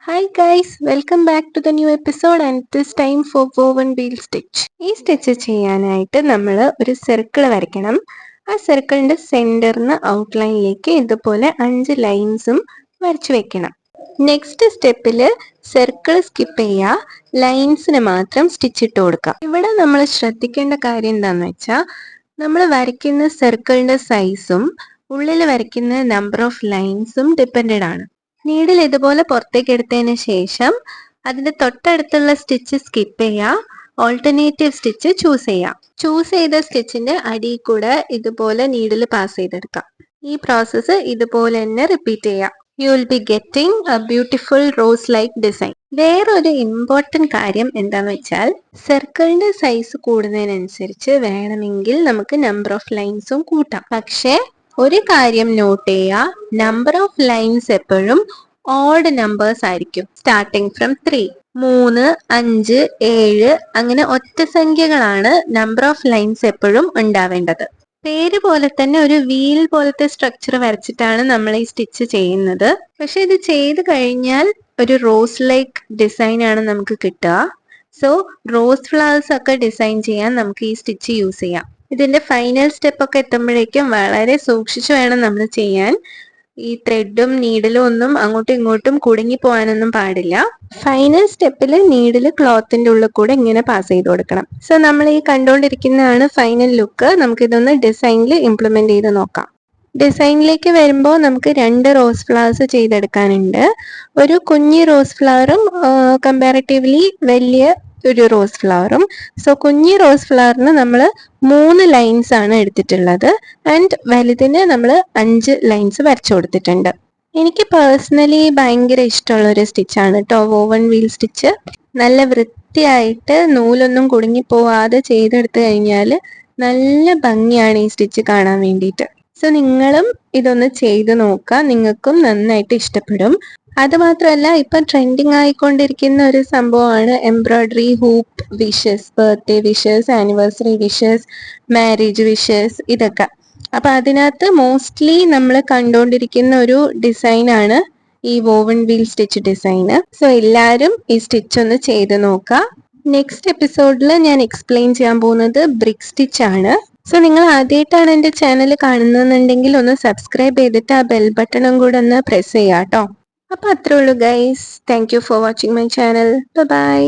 Hi guys, welcome back to the new episode and this time for woven wheel stitch. ഈ stitch ചെയ്യാനായിട്ട് നമ്മൾ ഒരു circle വരയ്ക്കണം. ആ സർക്കിളിന്റെ സെന്ററിന് ഔട്ട്ലൈനിലേക്ക് ഇതുപോലെ 5 ലൈൻസും വരച്ചു വെക്കണം. നെക്സ്റ്റ് സ്റ്റെപ്പിൽ സർക്കിൾ സ്കിപ്പ് ചെയ്യുക, ലൈൻസിന് മാത്രം സ്റ്റിച്ച് ഇട്ട് കൊടുക്കുക. ഇവിടെ നമ്മൾ ശ്രദ്ധിക്കേണ്ട കാര്യം എന്താണെന്ന് വെച്ചാൽ നമ്മൾ വരയ്ക്കുന്ന സർക്കിളിന്റെ സൈസും ഉള്ളിൽ വരയ്ക്കുന്ന നമ്പർ ഓഫ് ലൈൻസും ഡിപ്പെൻഡഡ് ആണ്. നീഡിൽ ഇതുപോലെ പുറത്തേക്ക് എടുത്തതിന് ശേഷം അതിന്റെ തൊട്ടടുത്തുള്ള സ്റ്റിച്ച് സ്കിപ്പ് ചെയ്യുക, ഓൾട്ടർനേറ്റീവ് സ്റ്റിച്ച് ചൂസ് ചെയ്യാം. ചൂസ് ചെയ്ത സ്റ്റിച്ചിന്റെ അടിയിൽ കൂടെ ഇതുപോലെ നീഡിൽ പാസ് ചെയ്തെടുക്കാം. ഈ പ്രോസസ്സ് ഇതുപോലെ തന്നെ റിപ്പീറ്റ് ചെയ്യാം. You will be getting A beautiful rose like design. വേറൊരു ഇമ്പോർട്ടൻറ്റ് കാര്യം എന്താന്ന് വെച്ചാൽ സർക്കിളിന്റെ സൈസ് കൂടുന്നതിനനുസരിച്ച് വേണമെങ്കിൽ നമുക്ക് നമ്പർ ഓഫ് ലൈൻസും കൂട്ടാം. പക്ഷേ ഒരു കാര്യം നോട്ട് ചെയ്യുക, നമ്പർ ഓഫ് ലൈൻസ് എപ്പോഴും ഓഡ് നമ്പേഴ്സ് ആയിരിക്കും. സ്റ്റാർട്ടിങ് ഫ്രം 3, 3, 5, 7 അങ്ങനെ ഒറ്റ സംഖ്യകളാണ് നമ്പർ ഓഫ് ലൈൻസ് എപ്പോഴും ഉണ്ടാവേണ്ടത്. പേര് പോലെ തന്നെ ഒരു വീൽ പോലത്തെ സ്ട്രക്ചർ വരച്ചിട്ടാണ് നമ്മൾ ഈ സ്റ്റിച്ച് ചെയ്യുന്നത്. പക്ഷെ ഇത് ചെയ്ത് കഴിഞ്ഞാൽ ഒരു റോസ് ലൈക്ക് ഡിസൈൻ ആണ് നമുക്ക് കിട്ടുക. സോ റോസ് ഫ്ലവേഴ്സ് ഒക്കെ ഡിസൈൻ ചെയ്യാൻ നമുക്ക് ഈ സ്റ്റിച്ച് യൂസ് ചെയ്യാം. ഇതിന്റെ ഫൈനൽ സ്റ്റെപ്പ് ഒക്കെ എത്തുമ്പോഴേക്കും വളരെ സൂക്ഷിച്ചു വേണം നമ്മൾ ചെയ്യാൻ. ഈ ത്രെഡും നീഡിലും ഒന്നും അങ്ങോട്ടും ഇങ്ങോട്ടും കുടുങ്ങി പോകാനൊന്നും പാടില്ല. ഫൈനൽ സ്റ്റെപ്പിൽ നീഡിൽ ക്ലോത്തിന്റെ ഉള്ളിൽ കൂടെ ഇങ്ങനെ പാസ് ചെയ്ത് കൊടുക്കണം. സോ നമ്മൾ ഈ കണ്ടുകൊണ്ടിരിക്കുന്നതാണ് ഫൈനൽ ലുക്ക്. നമുക്കിതൊന്ന് ഡിസൈനിൽ ഇംപ്ലിമെന്റ് ചെയ്ത് നോക്കാം. ഡിസൈനിലേക്ക് വരുമ്പോൾ നമുക്ക് 2 റോസ് ഫ്ലവേഴ്സ് ചെയ്തെടുക്കാനുണ്ട്. ഒരു കുഞ്ഞി റോസ് ഫ്ലവറും കമ്പാരിറ്റീവ്ലി വലിയ ഒരു റോസ് ഫ്ലവറും. സോ കുഞ്ഞി റോസ് ഫ്ലവറിന് നമ്മൾ 3 ലൈൻസ് ആണ് എടുത്തിട്ടുള്ളത് ആൻഡ് വലുതിന് നമ്മൾ 5 ലൈൻസ് വരച്ചു കൊടുത്തിട്ടുണ്ട്. എനിക്ക് പേഴ്സണലി ഭയങ്കര ഇഷ്ടമുള്ള ഒരു സ്റ്റിച്ചാണ് കേട്ടോ വോവൻ വീൽ സ്റ്റിച്ച്. നല്ല വൃത്തിയായിട്ട് നൂലൊന്നും കുടുങ്ങി പോവാതെ ചെയ്തെടുത്തു കഴിഞ്ഞാൽ നല്ല ഭംഗിയാണ് ഈ സ്റ്റിച്ച് കാണാൻ വേണ്ടിയിട്ട്. സോ നിങ്ങളും ഇതൊന്ന് ചെയ്ത് നോക്കുക, നിങ്ങൾക്കും നന്നായിട്ട് ഇഷ്ടപ്പെടും. അത് മാത്രമല്ല ഇപ്പം ട്രെൻഡിങ് ആയിക്കൊണ്ടിരിക്കുന്ന ഒരു സംഭവമാണ് embroidery hoop wishes, birthday wishes, anniversary wishes, marriage wishes, ഇതൊക്കെ. അപ്പൊ അതിനകത്ത് മോസ്റ്റ്ലി നമ്മൾ കണ്ടുകൊണ്ടിരിക്കുന്ന ഒരു ഡിസൈനാണ് ഈ വോവൻ വീൽ സ്റ്റിച്ച് ഡിസൈന്. സോ എല്ലാവരും ഈ സ്റ്റിച്ച് ഒന്ന് ചെയ്ത് നോക്കുക. നെക്സ്റ്റ് എപ്പിസോഡിൽ ഞാൻ എക്സ്പ്ലെയിൻ ചെയ്യാൻ പോകുന്നത് ബ്രിക്ക് സ്റ്റിച്ച് ആണ്. സോ നിങ്ങൾ ആദ്യമായിട്ടാണ് എൻ്റെ ചാനൽ കാണുന്നുണ്ടെങ്കിൽ ഒന്ന് സബ്സ്ക്രൈബ് ചെയ്തിട്ട് ആ ബെൽ ബട്ടണും കൂടെ ഒന്ന് പ്രസ് ചെയ്യാം കേട്ടോ. അപ്പോൾ അത്രേ ഉള്ളൂ guys. Thank you for watching my channel. By.